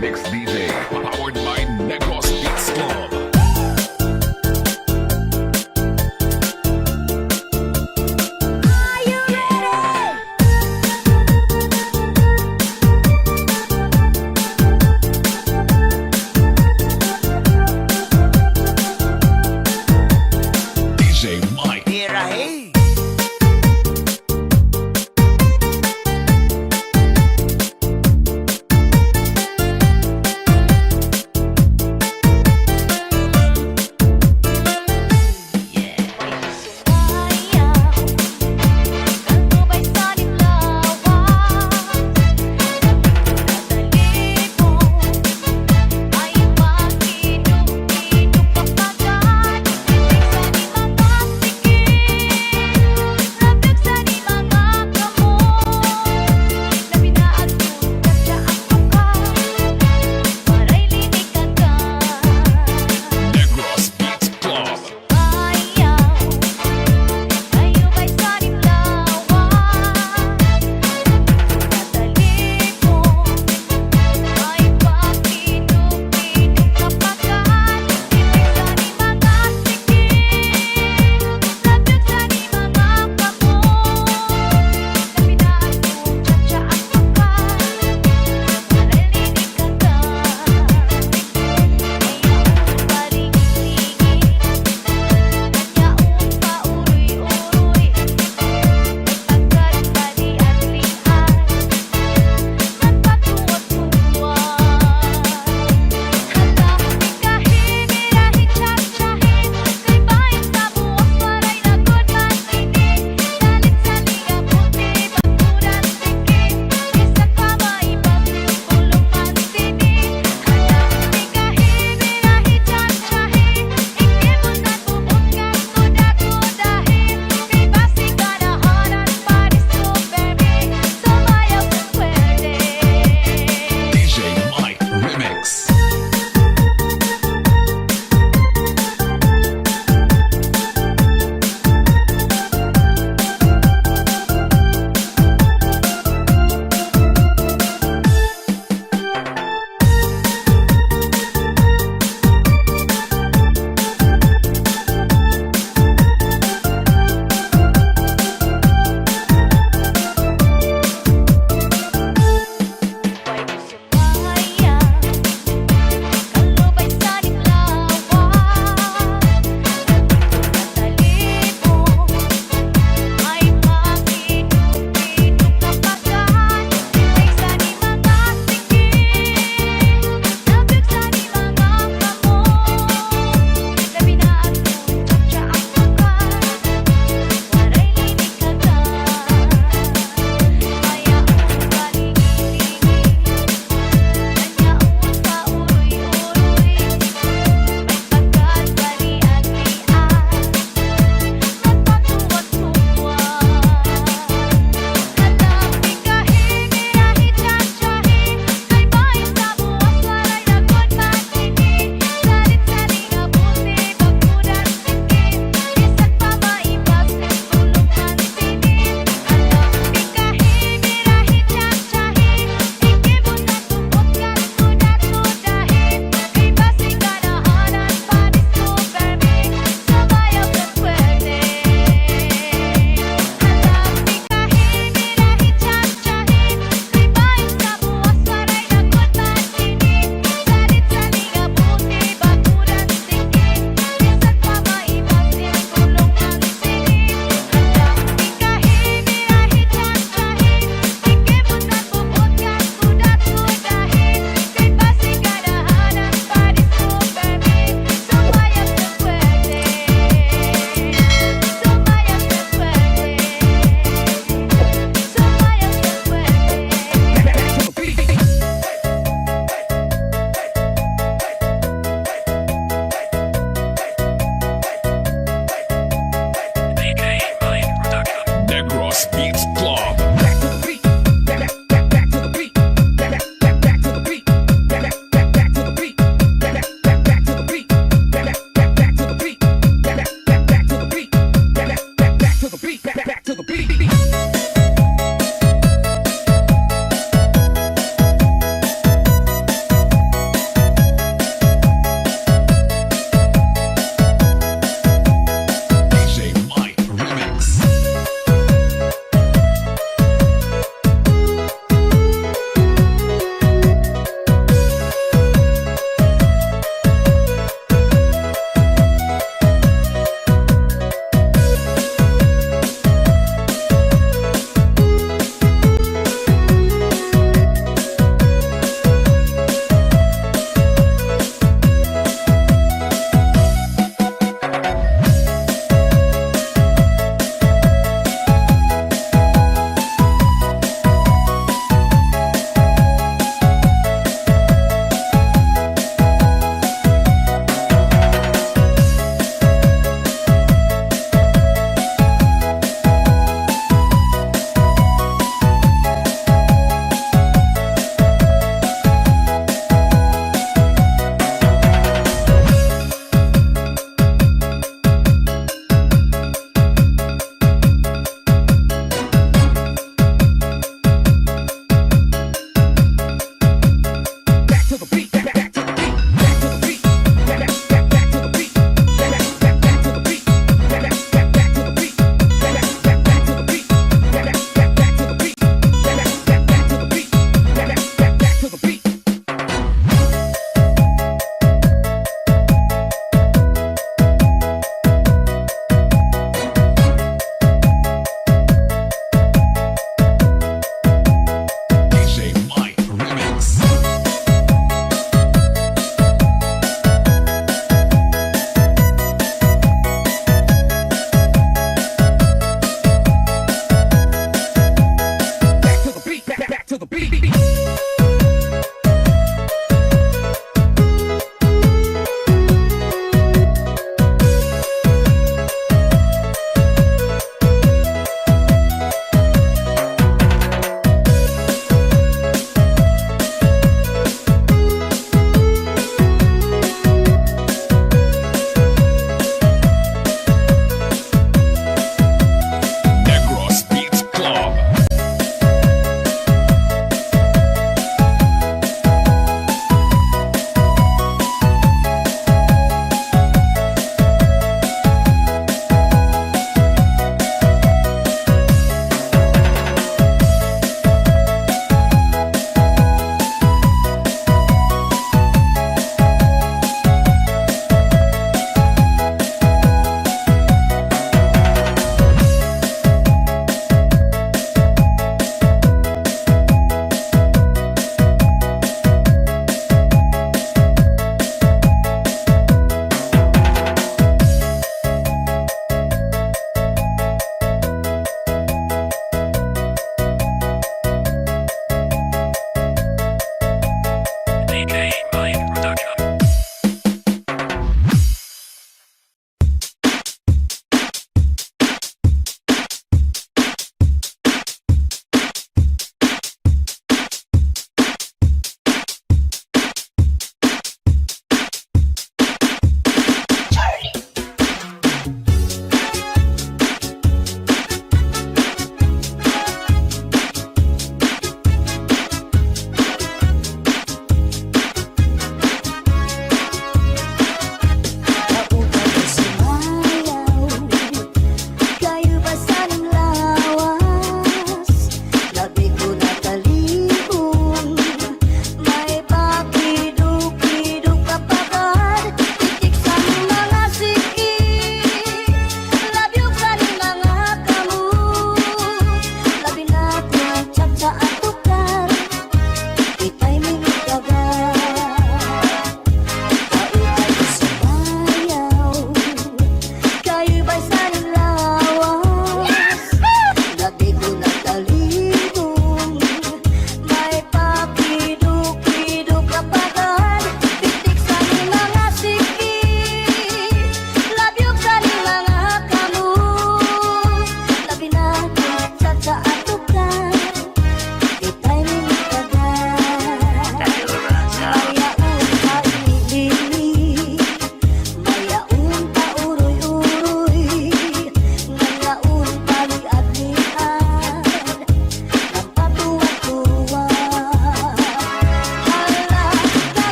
Mix DJ, powered by Negros Beats Club. Are you ready? DJ Mike. Tira, hey!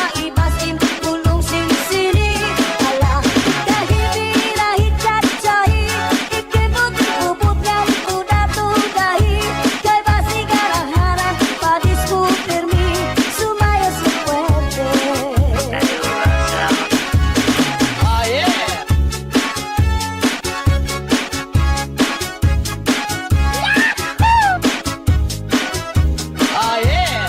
maibasim pulong sini-sini. Ala, kahit birahi cacahi, ikibut ubut yang tuda-tudahi. Kay basi garaharan, padiskutirmi, sumaya si puwede. Ah, yeah. Ah, yeah.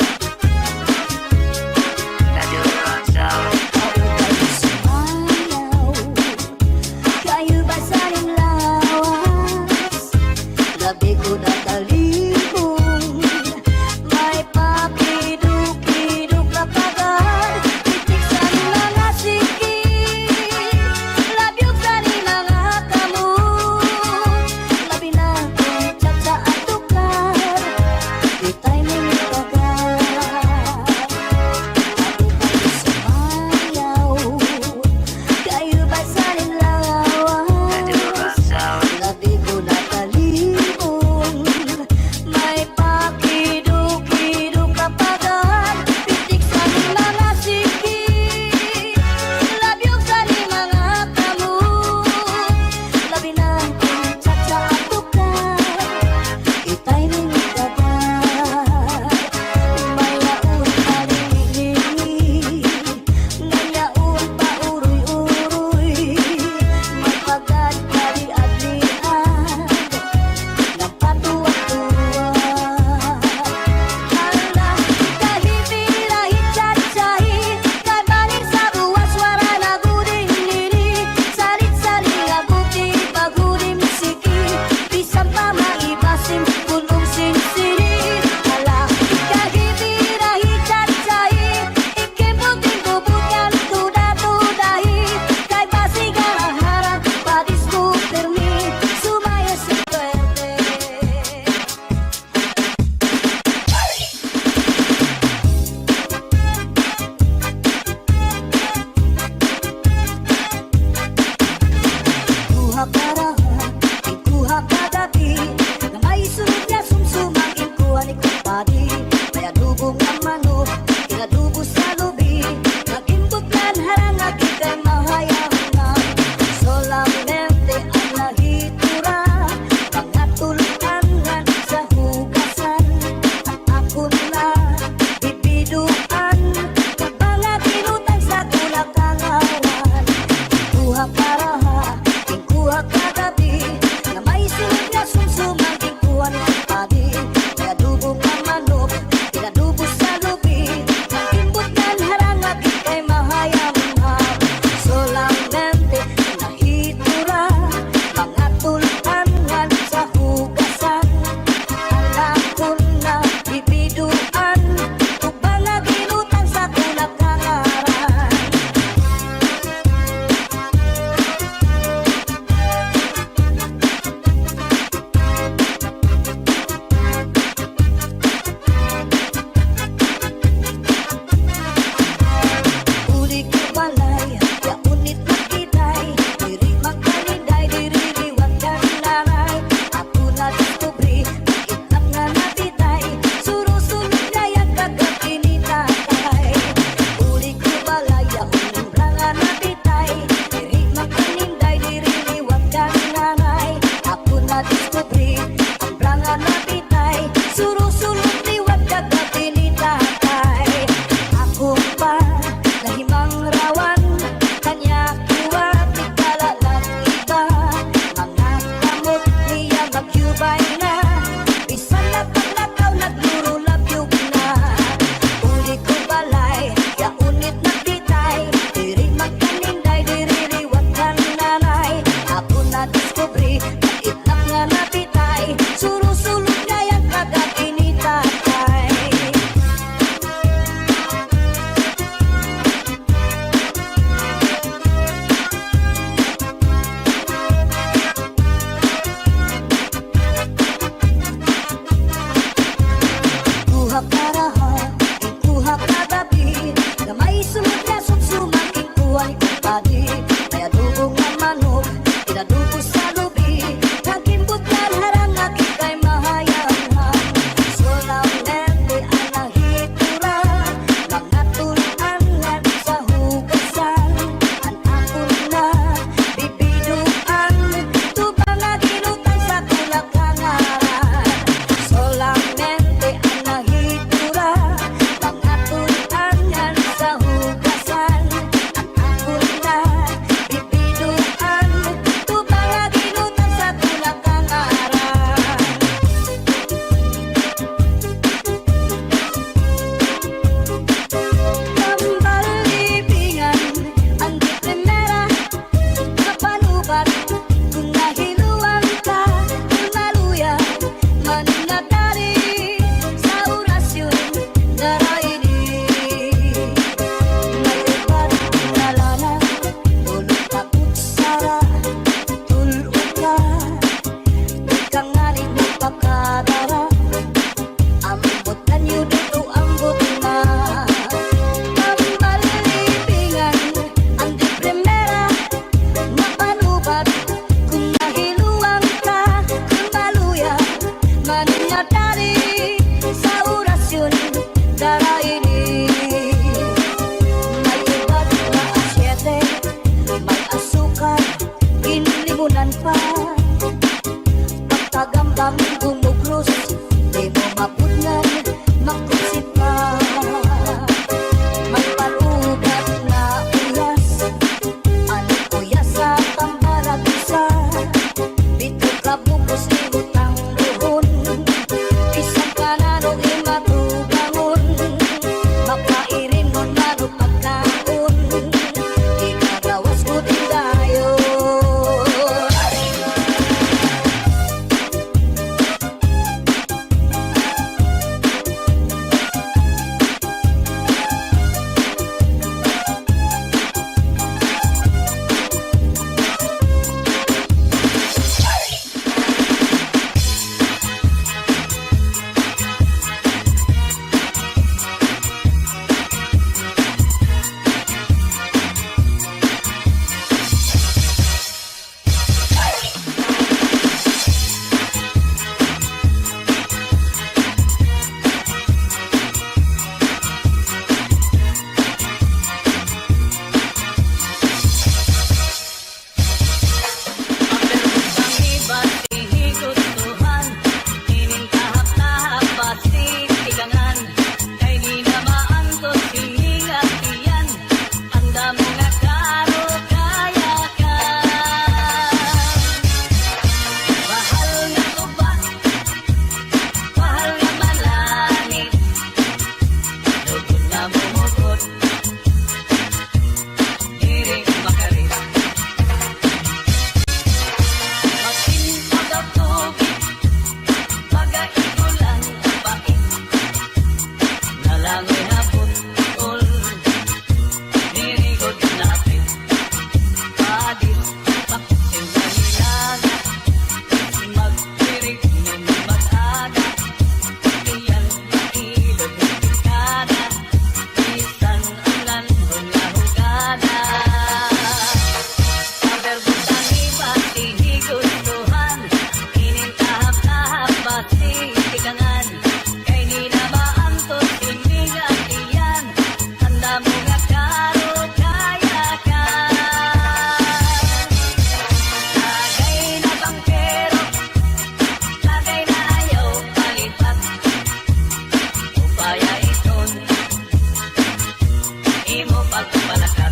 palakat.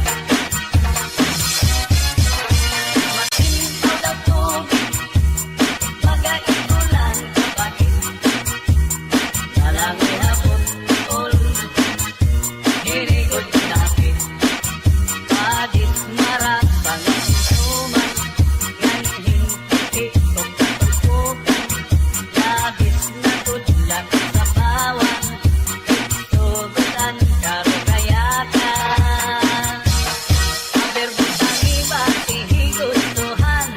Masintaw daw tubig, magaigulan kapatid. Nalangoy hapon, tol, hirigod napit. Padit marat, pangasintuman, yan hintitik o katulpukan. Labis na tudlak sa bawang, tugutan karo kayakan. Aberbutang iba, tihigustuhan,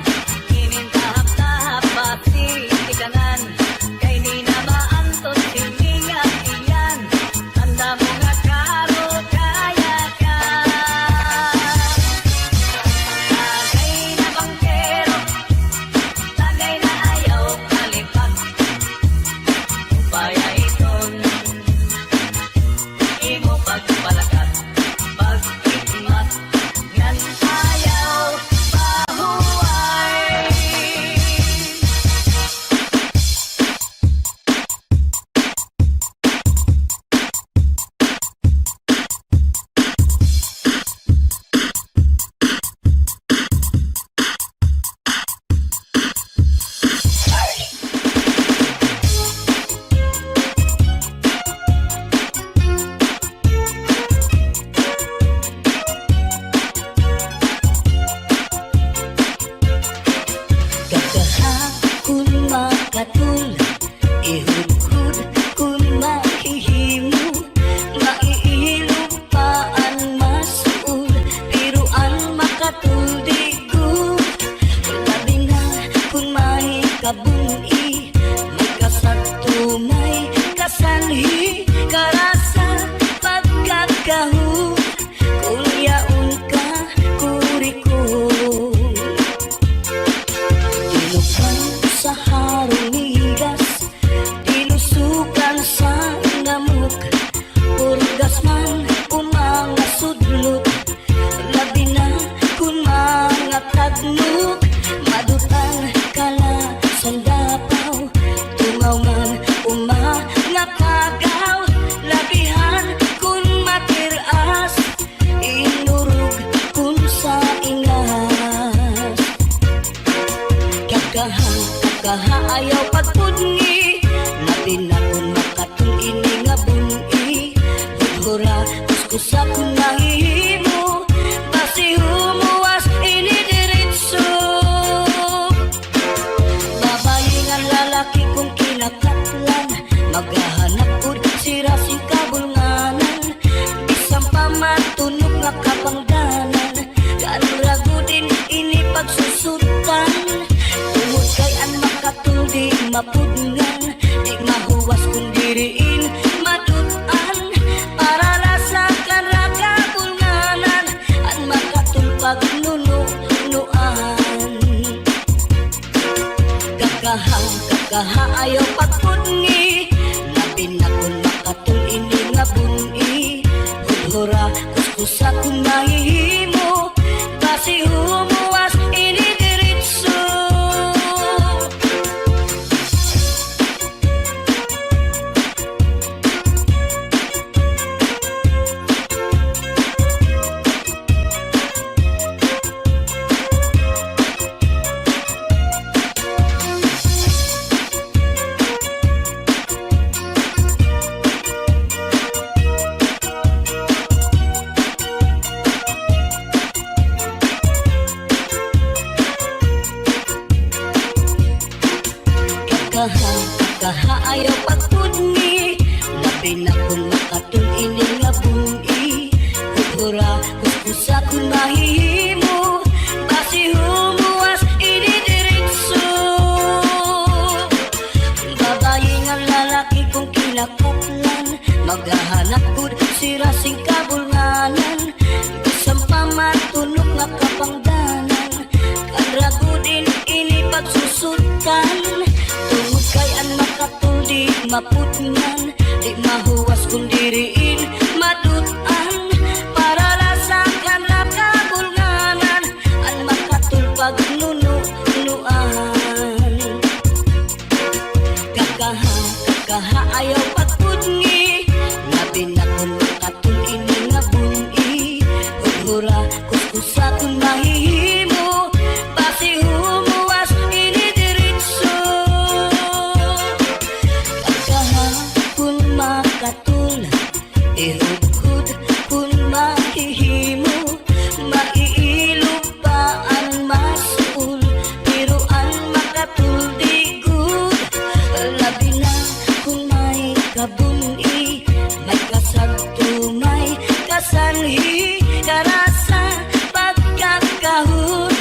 inintahap-tahap, patitikanan. Kay di na maantot, hiningat iyan, tanda mo nga karo kayakan. Tagay na bangkero, tagay na ayaw kalipag. Upaya iton, imo pagpalakat, pag-ikmat, ngan ayaw mahuway. Gagahakon makatul, ihudhud kun makihimo, maiilupaan masuul, piruan makatuldigo. Labi na kun mahikabuni, may kasagto may kasanhi, karasa pagkakahu, kulyaon ka kurikul. Tinukan sa harunigas, tinusukan sa namuk, purgas man umanga sudlot, labi na kun mga tagmuk, madutan kala sandapaw, tungaw man umanga kagaw, labihan kun matiras, inurug kun sa ingas. Kakaha ayaw pagpudngi, labi na kun makatul ini nga buni, hudhura kuskusa kun nahihimo, basi humuwas ini diritso. Babayi nga lalaki kung kinakatlan, maghahanap ud sira sing kabulnganan, bisang pamatunog nga kapangdanan, kanragudin ini pagsusutan. Tungod kay an makatuldi mapudngan, di mahuwas kung diriin madutan, para lasakan rakabulnganan, an makatulpag nunuan. Kakaha ayaw pagpudngi, labi na kun makatul ini nga buni, hudhura kuskusa kun nahihimo, basi humuwas ini diritso. Kakaha ayaw pagpudngi, labi na kun makatul ini nga buni, hudhura kuskusa kun mahihimo, basi humuwas ini diritso. Babayi nga lalaki kung kinakatlan, maghahanap ud sira sing kabulnganan, bisang pamatunog nga kapangdanan, kanragudin ini pagsusutan. Tungod kay an makatuldi mapudngan, di mahuwas kung diriin madutan, para lasakan rakabulnganan, an makatulpag nunuan. Kakaha ayaw pagpudngi, labi na kun makatul ini nga buni, Ihura kusa kung mahihimo Basi humuwas inidiritso Pagkahapon makatulad Ihugod kung mahihimo Maiilog pa ang masul Pero ang makatuldigod Labi na kung may kabuni May kasagto, may kasanhi Karasa pagkakahuli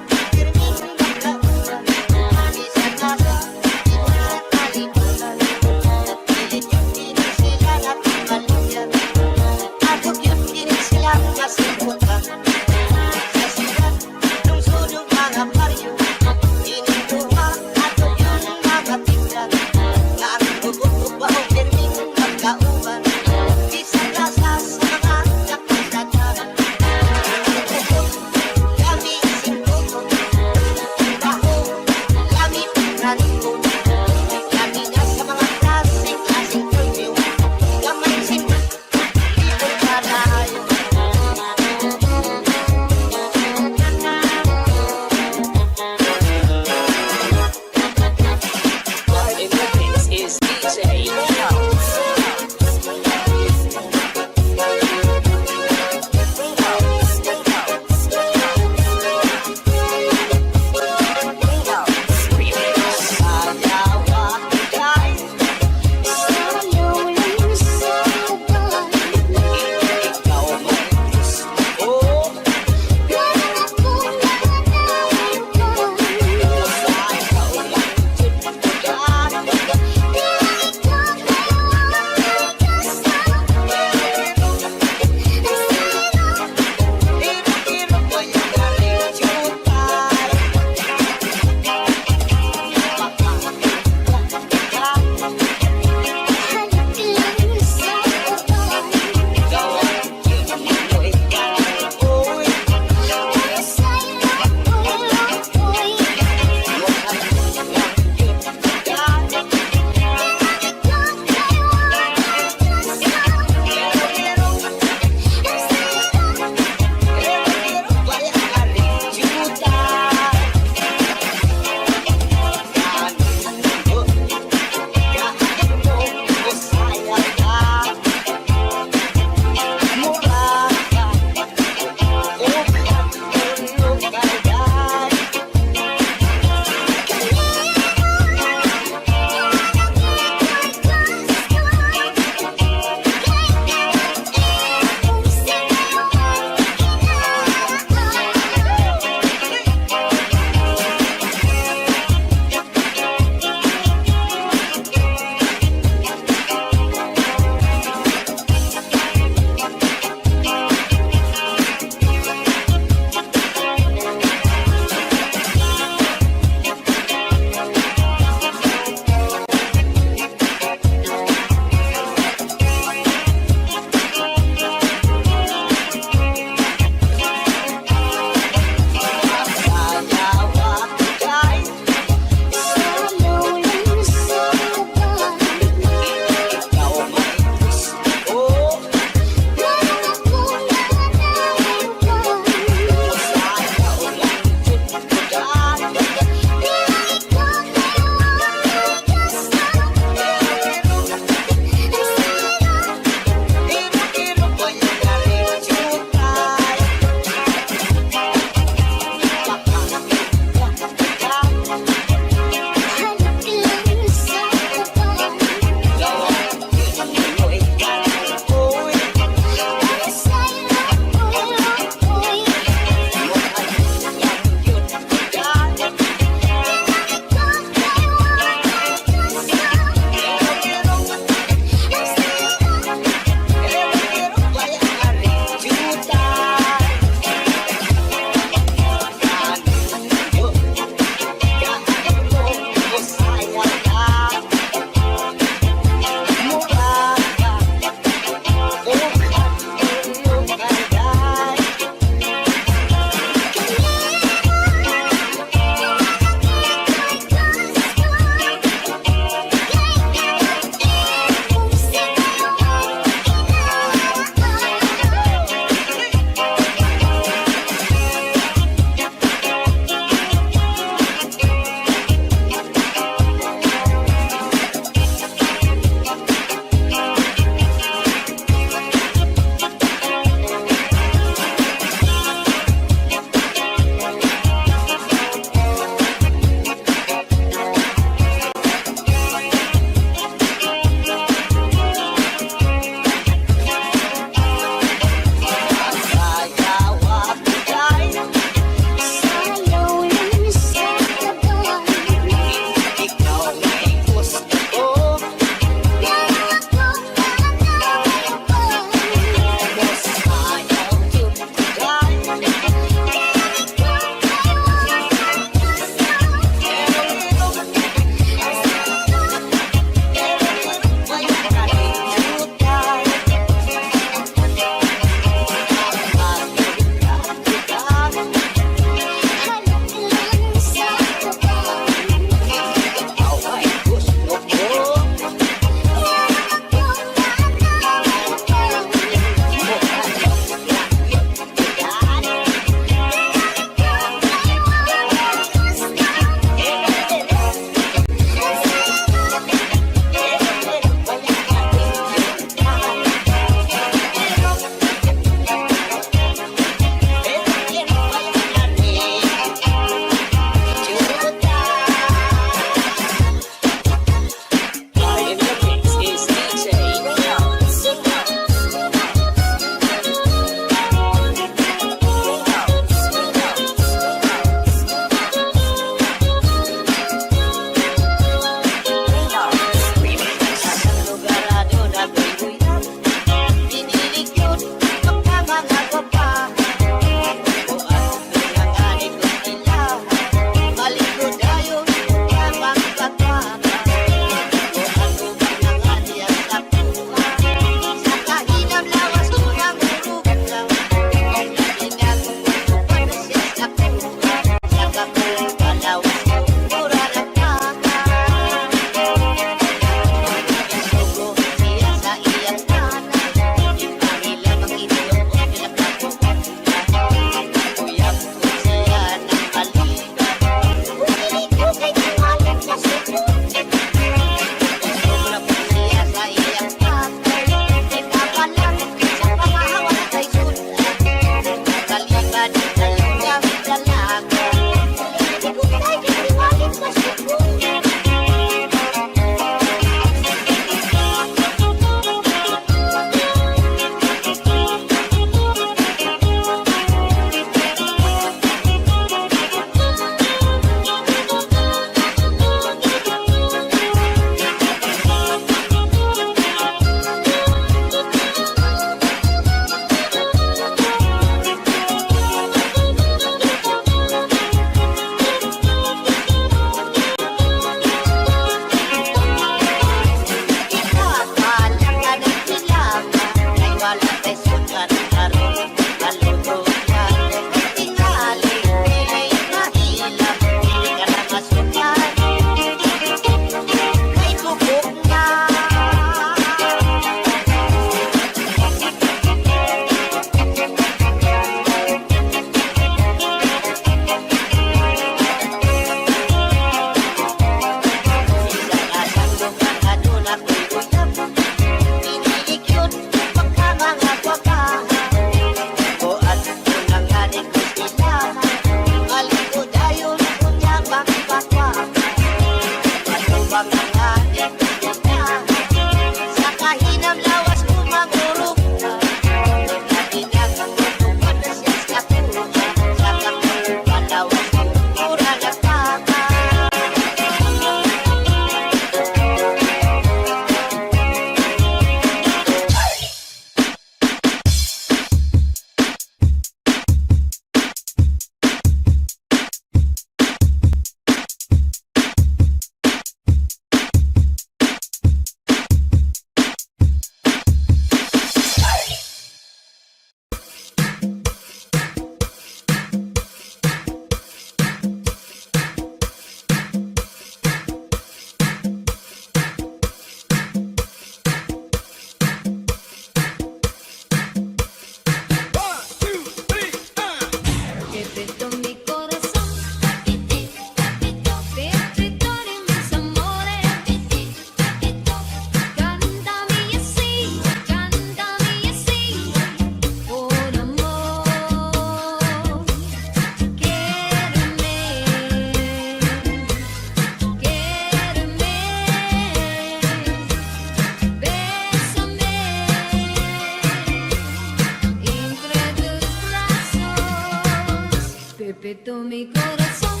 Pepito mi corazón,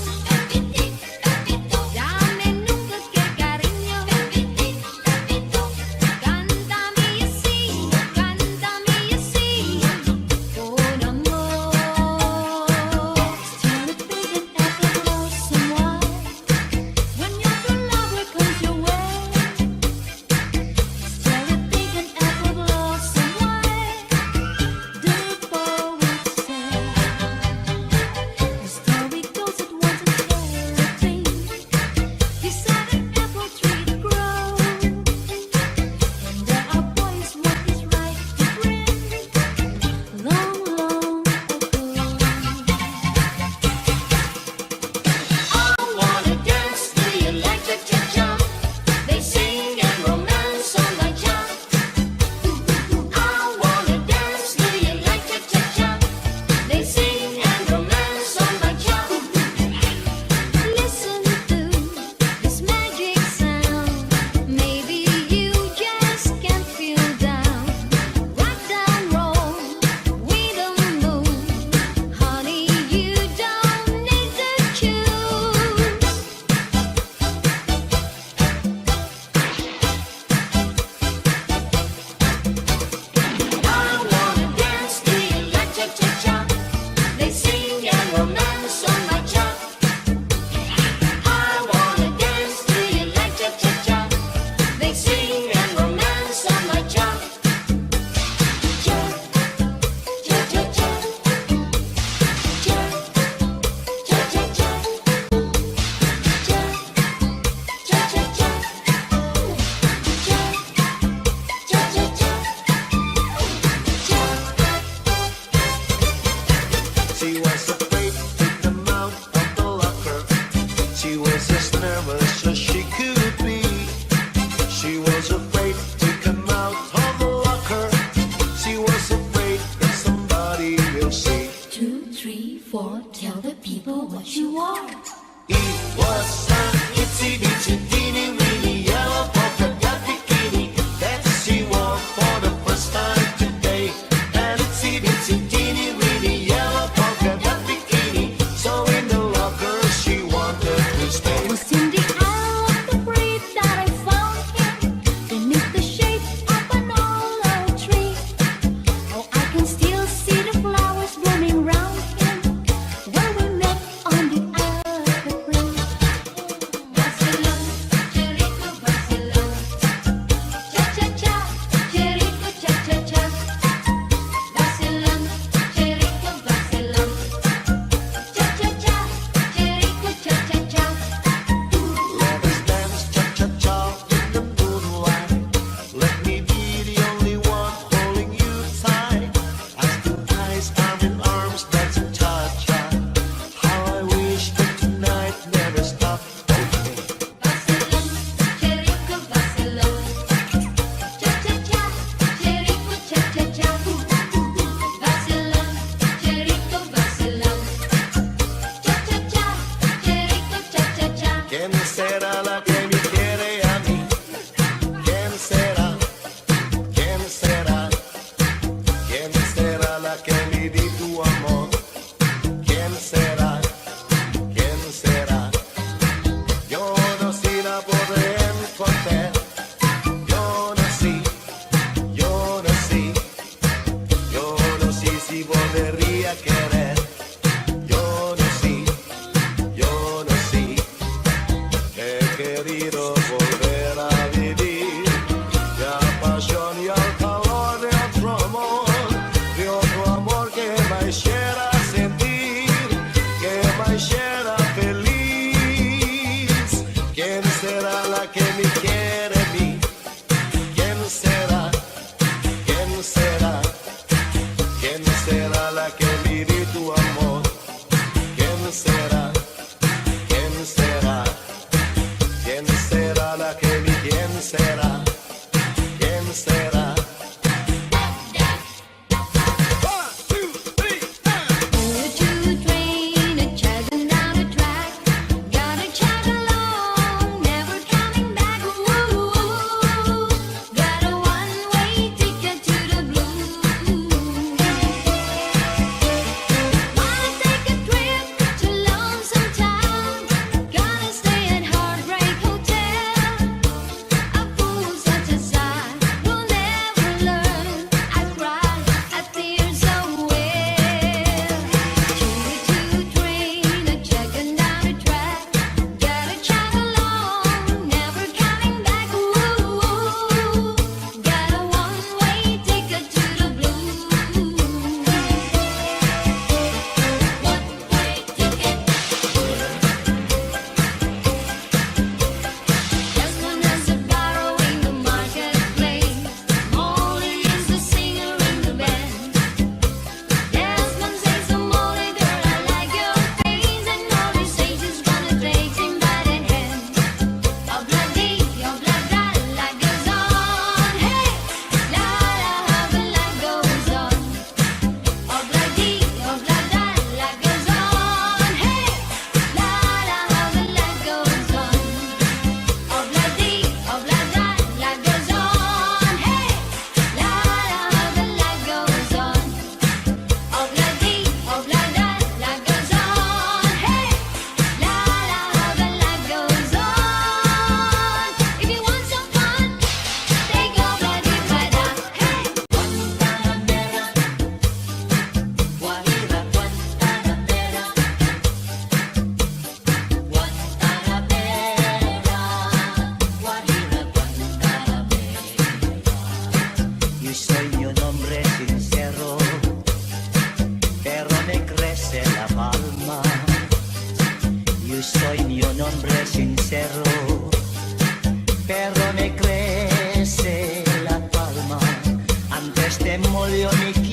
dame nunca que cariño. Cántame así, con amor. Tell the big and effortless someone when your true love comes your way. Tell the big and effortless someone the poet said. The story goes it once a fairy tale. He said an apple tree to grow, and there are boys what is right to bring. Long, long ago. I wanna dance to you like the cha-cha. They sing and romance on my cha. I wanna dance to you like the cha-cha. They sing and romance on my cha. Listen to this magic sound. Maybe you just can't feel down. Rock down, roll with the moon. Honey, you don't need to choose. I wanna dance to you like cha-cha-cha. They sing and romance on my cha. I wanna dance to you like cha-cha-cha. They sing and romance on my cha. Cha, cha-cha-cha. Cha, cha-cha-cha. Cha, cha-cha-cha. Cha, cha-cha-cha. She was afraid to come out of the locker. She was as nervous as she could be. She was afraid to come out of the locker. She was afraid that somebody will see. 2, 3, 4, tell the people what you are. It was an itsy bitsy teeny weeny yellow polka dot bikini that she wore for the first time today. An itsy bitsy teeny weeny yellow polka dot bikini. So in the locker she wanted to stay. Was in the hour of the breeze that I found him beneath the shade of an olive tree. Oh, I can still see the flowers blooming round him where we met on the evergreen. Vacilón, cherico, vacilón. Cha-cha-cha, cherico, cha-cha-cha. Vacilón, cherico, vacilón. Cha-cha-cha, cherico, cha-cha-cha. Let us dance cha-cha-cha in the moonlight. Let me be the only one holding you tight. As the eyes arm in arms dancing cha-cha. How I wish that tonight never stopped. Vacilón, cherico, vacilón. Cha-cha-cha, cherico, cha-cha-cha. Vacilón, cherico, vacilón. Cha-cha-cha, cherico, cha-cha-cha. ¿Quién será la que me quiere a mí? ¿Quién será? ¿Quién será? ¿Quién será la que me di tu amor? ¿Quién será? ¿Quién será? Yo no sé la podré encontrar. Yo no sé, yo no sé, yo no sé si volvería a querer. Yo no sé, yo no sé. He querido volver a vivir la pasión y el calor de otro amor que me hiciera sentir, que me hiciera feliz. ¿Quién será la que me quiere a mí? ¿Quién será? ¿Quién será? ¿Quién será la que me di tu amor? ¿Quién será? ¿Quién será? ¿Quién será la que me quién será? ¿Quién será? Choo-choo train a chugging down the track. Gotta chug along, never coming back. Ooh, got a one-way ticket to the blue se murió mi